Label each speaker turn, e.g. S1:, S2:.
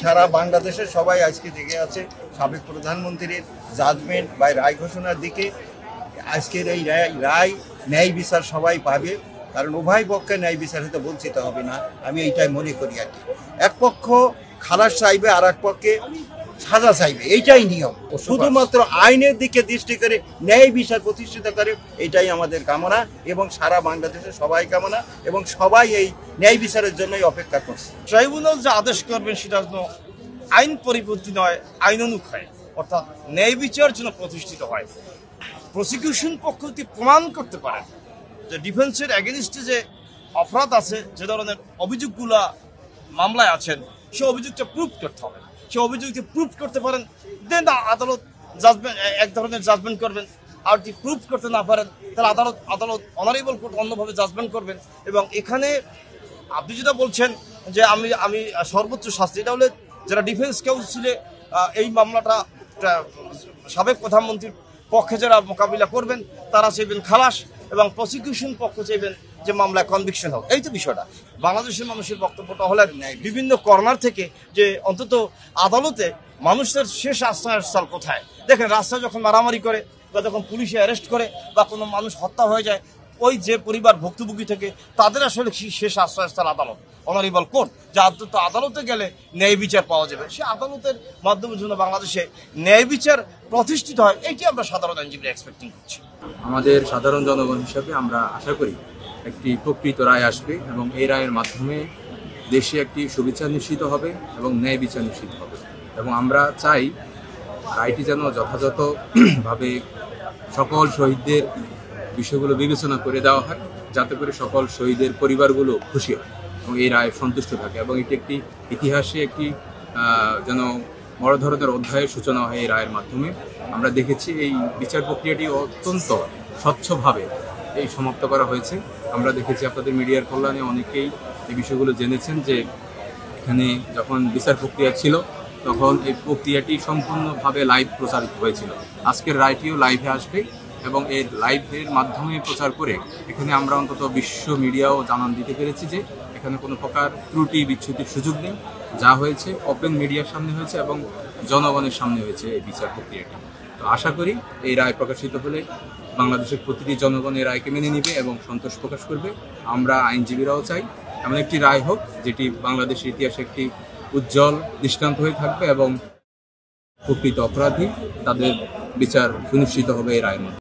S1: সারা বাংলাদেশের সবাই আজকে জেগে আছে সাবেক প্রধানমন্ত্রীর জাজমেন্ট বা রায় ঘোষণার দিকে। আজকের এই রায় ন্যায় বিচার সবাই পাবে, কারণ উভয় পক্ষে ন্যায় বিচার হতে বঞ্চিত হবে না, আমি এইটাই মনে করি আর কি। এক পক্ষ খালাস চাইবে আর এক পক্ষে সাজা চাইবে, এইটাই নিয়ম। শুধুমাত্র আইনের দিকে দৃষ্টি করে ন্যায় বিচার প্রতিষ্ঠিত করে, এটাই আমাদের কামনা এবং সারা বাংলাদেশের সবাই কামনা, এবং সবাই এই ন্যায় বিচারের জন্যই অপেক্ষা করছে।
S2: ট্রাইব্যুনাল যে আদেশ করবেন সেটা যেন আইন পরিপন্থী নয়, আইনানুগ হয়, অর্থাৎ ন্যায় বিচার যেন প্রতিষ্ঠিত হয়। প্রসিকিউশন পক্ষ যদি প্রমাণ করতে পারেন যে ডিফেন্সের এগেনিস্টে যে অপরাধ আছে, যে ধরনের অভিযোগগুলো মামলায় আছেন, সে অভিযোগটা প্রুভ করতে হবে। সে অভিযোগ যদি প্রুভ করতে পারেন দেন আদালত জাজমেন্ট এক ধরনের জাজমেন্ট করবেন। আর যদি প্রুভ করতে না পারেন তাহলে আদালত অনারেবল কোর্ট অন্যভাবে জাজমেন্ট করবেন। এবং এখানে আপনি যেটা বলছেন যে আমি সর্বোচ্চ শাস্তি, এটা হলে যারা ডিফেন্স কাউন্সিলে এই মামলাটা সাবেক প্রধানমন্ত্রীর পক্ষে যারা মোকাবিলা করবেন তারা চাইবেন খালাস, এবং প্রসিকিউশন পক্ষ চাইবেন যে মামলায় কনভিকশন হোক। এই তো বিষয়টা। বাংলাদেশের মানুষের বক্তব্যটা হলেন বিভিন্ন কর্নার থেকে যে অন্তত আদালতে মানুষের শেষ আশ্রয়স্থল কোথায়। দেখেন, রাস্তায় যখন মারামারি করে বা যখন পুলিশে অ্যারেস্ট করে বা কোনো মানুষ হত্যা হয়ে যায়, ওই যে পরিবার ভুক্তভোগী থেকে তাদের আসলে শেষ আশ্রয়স্থল আদালত, অনারেবল কোর্ট, যা আদালতে গেলে ন্যায় বিচার পাওয়া যাবে। সে আদালতের মাধ্যমে জন্য বাংলাদেশে ন্যায় বিচার প্রতিষ্ঠিত হয়, এইটি আমরা সাধারণ আইনজীবী এক্সপেক্টিং করছি।
S3: আমাদের সাধারণ জনগণ হিসাবে আমরা আশা করি একটি প্রকৃত রায় আসবে এবং এই রায়ের মাধ্যমে দেশে একটি সুবিচার নিশ্চিত হবে এবং ন্যায় বিচার নিশ্চিত হবে। এবং আমরা চাই রায়টি যেন যথাযথভাবে সকল শহীদদের বিষয়গুলো বিবেচনা করে দেওয়া হয়, যাতে করে সকল শহীদের পরিবারগুলো খুশি হয় এবং এই রায় সন্তুষ্ট থাকে, এবং এটি একটি ইতিহাসে একটি যেন বড় ধরনের অধ্যায়ের সূচনা হয় এই রায়ের মাধ্যমে। আমরা দেখেছি এই বিচার প্রক্রিয়াটি অত্যন্ত স্বচ্ছভাবে এই সমাপ্ত করা হয়েছে। আমরা দেখেছি আপনাদের মিডিয়ার কল্যাণে অনেকেই এই বিষয়গুলো জেনেছেন যে এখানে যখন বিচার প্রক্রিয়া ছিল তখন এই প্রক্রিয়াটি সম্পূর্ণভাবে লাইভ প্রচারিত হয়েছিল। আজকের রায়টিও লাইভে আসবে এবং এর লাইভের মাধ্যমে প্রচার করে এখানে আমরা অন্তত বিশ্ব মিডিয়াও জানান দিতে পেরেছি যে এখানে কোনো প্রকার ত্রুটি বিচ্যুতির সুযোগ নেই। যা হয়েছে ওপেন মিডিয়ার সামনে হয়েছে এবং জনগণের সামনে হয়েছে এই বিচার প্রক্রিয়াটি। তো আশা করি এই রায় প্রকাশিত হলে বাংলাদেশের প্রতিটি জনগণ এই রায়কে মেনে নেবে এবং সন্তোষ প্রকাশ করবে। আমরা আইনজীবীরাও চাই এমন একটি রায় হোক যেটি বাংলাদেশের ইতিহাসে একটি উজ্জ্বল দৃষ্টান্ত হয়ে থাকবে এবং প্রকৃত অপরাধী তাদের বিচার সুনিশ্চিত হবে এই রায়ের মধ্যে।